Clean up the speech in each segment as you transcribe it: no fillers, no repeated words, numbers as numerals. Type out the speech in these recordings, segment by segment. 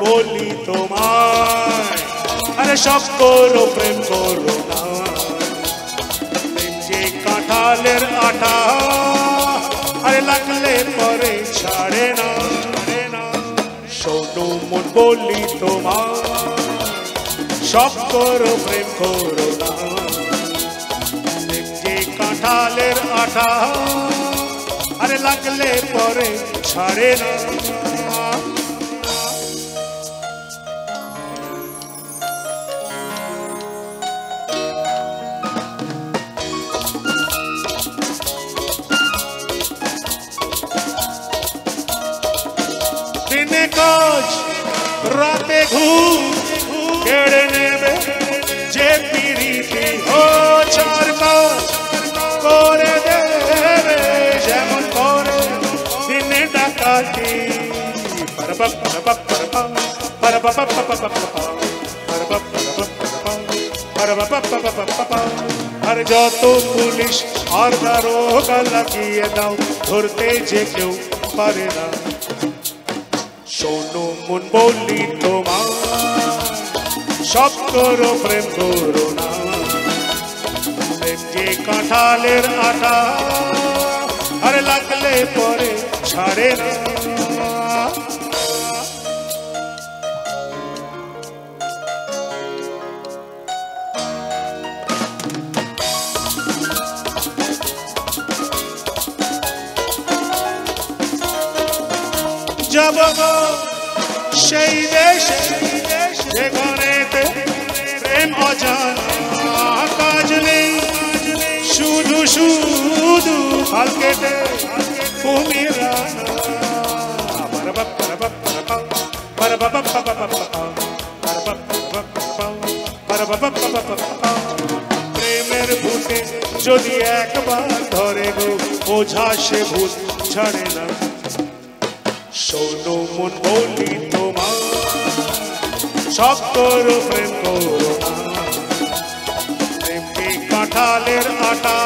বলি তোমায়, আরে সব করো প্রেম করো না, প্রেম যে কাঁঠালের আটা, আরে লাগলে পরে ছাড়ে না। শোনো মন বলি তোমায়, সব করো প্রেম করো না, প্রেম যে কাঁঠালের আটা, আরে লাগলে পরে ছাড়ে না। দিনে কাজ রাতে ঘুম কেড়ে নেবে যে পিরিতি, ও চার কাজ করে দেবে যেমন করে দিনে ডাকাতি। আর যত পুলিশ আর দারোগা লাগিয়ে দাও, ধরতে যে কেউ পারে না। শোনো মন বলি তোমার, সব করো প্রেম করো না, প্রেম যে কাঁঠালের আটা, আরে লাগলে পরে ছাড়ে না। যাব সেই দেশে যেখানেতে প্রেম অজানা, কাজ নেই শুধু শুধু খাল কেটে কুমিরা। প্রেমের ভূতে যদি একবার ধরে গো, বোঝা সে ভূত ছাড়ে না। শোনো মন বলি তোমার, সব করো প্রেম করো না, প্রেম কি কাঁঠালের আটা,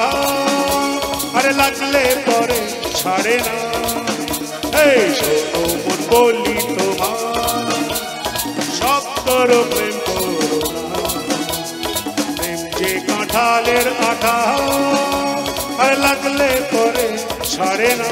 আরে লাগলে পরে ছাড়ে না। এই শোনো মন বলি তোমার, সব করো প্রেম করো না, প্রেম যে কাঁঠালের আটা, আরে লাগলে পরে ছাড়ে না।